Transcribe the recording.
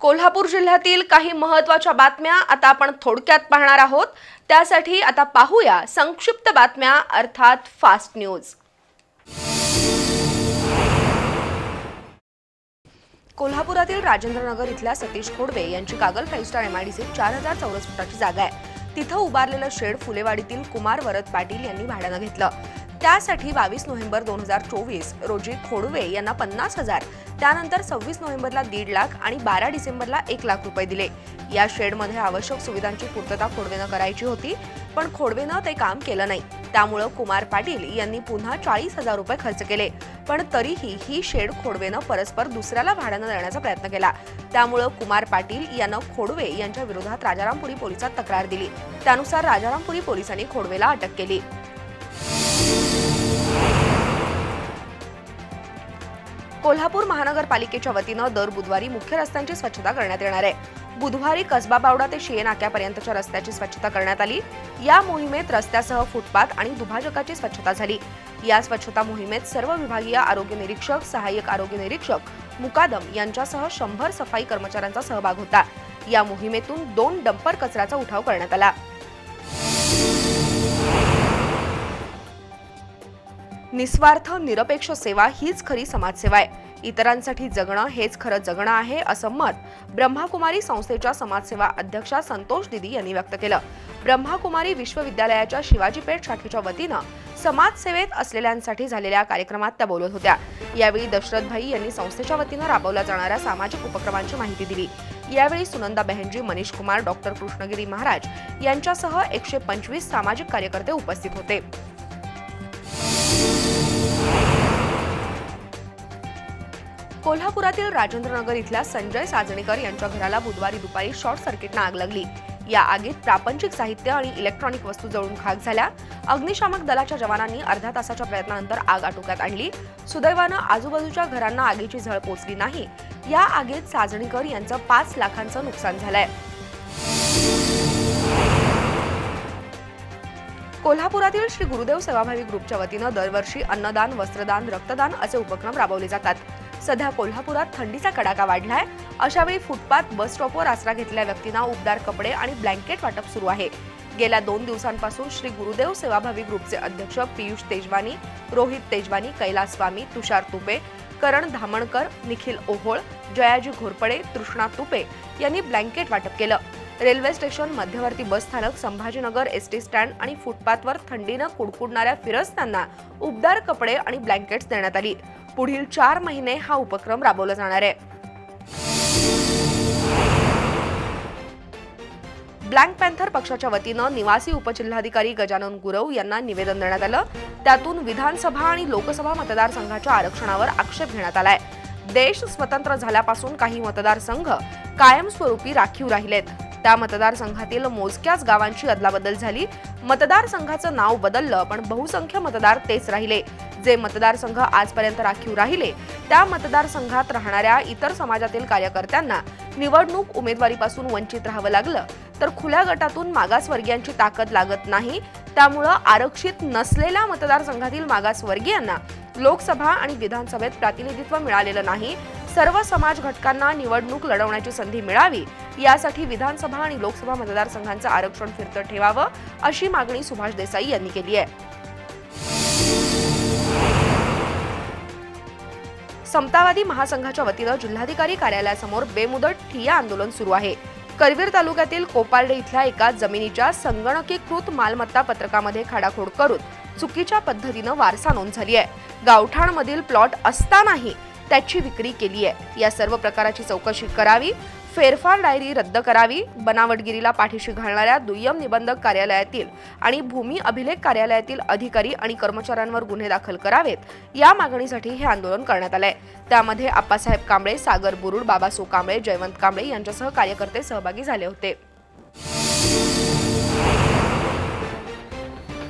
कोल्हापूर जिल्ह्यातील काही महत्त्वाच्या बातम्या आता आपण थोडक्यात पाहणार आहोत। त्यासाठी आता पाहूया संक्षिप्त बातम्या अर्थात फास्ट न्यूज। कोल्हापुरातील राजेंद्रनगर इथल्या सतीश खोडवे यांची कागल 5 स्टार एमआयडीसी 4000 चौरस फुटाची जागा आहे। तिथं उभारलेलं शेड फुलेवाडीतील कुमार वरद पाटील यांनी भाड्यानं घेतलं। त्यासाठी 22 नोव्हेंबर 2024 रोजी खोडवे यांना 50,000, त्यानंतर 26 नोव्हेंबरला 1.5 लाख आणि 12 डिसेंबरला 1 लाख रुपये दिले। या शेडमध्ये आवश्यक सुविधांची पूर्तता खोडवेनं करायची होती, पण खोडवेनं ते काम केलं नाही। त्यामुळे कुमार पाटील यांनी पुन्हा 40,000 रुपये खर्च केले, पण तरीही ही शेड खोडवेनं परस्पर दुसऱ्याला भाड्यानं देण्याचा प्रयत्न केला। त्यामुळे कुमार पाटील यांना खोडवे यांच्या विरोधात राजारामपुरी पोलिसात तक्रार दिली। त्यानुसार राजारामपुरी पोलिसांनी खोडवेला अटक केली। कोल्हापूर महानगरपालिकेच्या वतीनं दर बुधवारी मुख्य रस्त्यांची स्वच्छता करण्यात येणार आहे। बुधवारी कसबा बावडा ते शिये नाक्यापर्यंतच्या रस्त्याची स्वच्छता करण्यात आली। या मोहिमेत रस्त्यासह फुटपाथ आणि दुभाजकाची स्वच्छता झाली। या स्वच्छता मोहिमेत सर्व विभागीय आरोग्य निरीक्षक, सहाय्यक आरोग्य निरीक्षक, मुकादम यांच्यासह 100 सफाई कर्मचाऱ्यांचा सहभाग होता। या मोहिमेतून 2 डंपर कचऱ्याचा उठाव करण्यात आला। निस्वार्थ निरपेक्ष सेवा हीच खरी समाजसेवा आहे। इतरांसाठी जगणं हेच खरं जगणं आहे, असं मत ब्रह्माकुमारी संस्थेच्या समाजसेवा अध्यक्षा संतोष दिदी यांनी व्यक्त केलं। ब्रह्माकुमारी विश्वविद्यालयाच्या शिवाजी पेठ शाखेच्या वतीनं समाजसेवेत असलेल्यांसाठी झालेल्या कार्यक्रमात त्या बोलत होत्या। यावेळी दशरथ भाई यांनी संस्थेच्या वतीनं राबवल्या जाणाऱ्या सामाजिक उपक्रमांची माहिती दिली। यावेळी सुनंदा बहनजी, मनीष कुमार, डॉक्टर कृष्णगिरी महाराज यांच्यासह 125 सामाजिक कार्यकर्ते उपस्थित होते। कोल्हापुरातील राजेंद्रनगर इथल्या संजय साजणीकर यांच्या घराला बुधवारी दुपारी शॉर्ट सर्किटनं आग लागली। या आगीत प्रापंचिक साहित्य आणि इलेक्ट्रॉनिक वस्तू जळून खाक झाल्या। अग्निशामक दलाच्या जवानांनी अर्ध्या तासाच्या प्रयत्नानंतर आग आटोक्यात आणली। सुदैवानं आजूबाजूच्या घरांना आगीची झळ पोचली नाही। या आगीत साजणीकर यांचं 5 लाखांचं नुकसान झालंय। कोल्हापुरातील श्री गुरुदेव सेवाभावी ग्रुपच्या वतीनं दरवर्षी अन्नदान, वस्त्रदान, रक्तदान असे उपक्रम राबवले जातात। सध्या कोल्हापुरात थंडीचा कडाका वाढलाय। अशावेळी फुटपाथ, बस स्टॉपवर आसरा घेतलेल्या व्यक्तींना उबदार कपडे आणि ब्लँकेट वाटप सुरू आहे। गेल्या 2 दिवसांपासून श्री गुरुदेव सेवाभावी ग्रुपचे अध्यक्ष पियुष तेजवानी, रोहित तेजवानी, कैलास स्वामी, तुषार तुपे, करण धामणकर, निखिल ओहोळ, जयाजी घोरपडे, तृष्णा तुपे यांनी ब्लँकेट वाटप केलं। रेल्वे स्टेशन, मध्यवर्ती बस स्थानक, संभाजीनगर एसटी स्टँड आणि फुटपाथवर थंडीनं कुडकुडणाऱ्या फिरस्त्यांना उबदार कपडे आणि ब्लँकेट्स देण्यात आली। पुढील 4 महिने हा उपक्रम राबवला जाणार आहे। ब्लॅक पॅन्थर पक्षाच्या वतीनं निवासी उपजिल्हाधिकारी गजानन गुरव यांना निवेदन देण्यात आलं। त्यातून विधानसभा आणि लोकसभा मतदारसंघाच्या आरक्षणावर आक्षेप घेण्यात आलाय। देश स्वतंत्र झाल्यापासून काही मतदारसंघ कायमस्वरूपी राखीव राहिलेत। त्या मतदारसंघातील मोजक्याच गावांची अदलाबदल झाली। मतदारसंघाचं नाव बदललं, पण बहुसंख्य मतदार तेच राहिले। जे मतदारसंघ आजपर्यंत राखीव राहिले त्या मतदारसंघात राहणाऱ्या इतर समाजातील कार्यकर्त्यांना निवडणूक उमेदवारीपासून वंचित राहावं लागलं, तर खुल्या गटातून मागासवर्गीयांची ताकद लागत नाही। त्यामुळे आरक्षित नसलेल्या मतदारसंघातील मागासवर्गीयांना लोकसभा आणि विधानसभेत प्रतिनिधित्व मिळालेलं नाही। सर्व समाज घटकांना निवडणूक लढवण्याची संधी मिळावी, यासाठी विधानसभा आणि लोकसभा मतदारसंघांचं आरक्षण फिरतं ठेवावं, अशी मागणी सुभाष देसाई यांनी केली आहे। समतावादी महासंघाच्या वतीनं जिल्हाधिकारी कार्यालयासमोर बेमुदत ठिय्या आंदोलन सुरू आहे। करवीर तालुक्यातील कोपार्डे इथल्या एका जमिनीच्या संगणकीकृत मालमत्ता पत्रकामध्ये खाडाखोड करून चुकीच्या पद्धतीनं वारसा नोंद झाली आहे। गावठाणमधील प्लॉट असतानाही त्याची विक्री केली आहे। या सर्व प्रकाराची चौकशी करावी, फेरफार डायरी रद्द करावी, बनावटगिरीला पाठीशी घालणाऱ्या दुय्यम निबंधक कार्यालयातील आणि भूमी अभिलेख कार्यालयातील अधिकारी आणि कर्मचाऱ्यांवर गुन्हे दाखल करावेत। या मागणीसाठी हे आंदोलन करण्यात आलंय। त्यामध्ये आप्पासाहेब कांबळे, सागर बुरुड, बाबासो कांबळे, जयवंत कांबळे यांच्यासह कार्यकर्ते सहभागी झाले होते।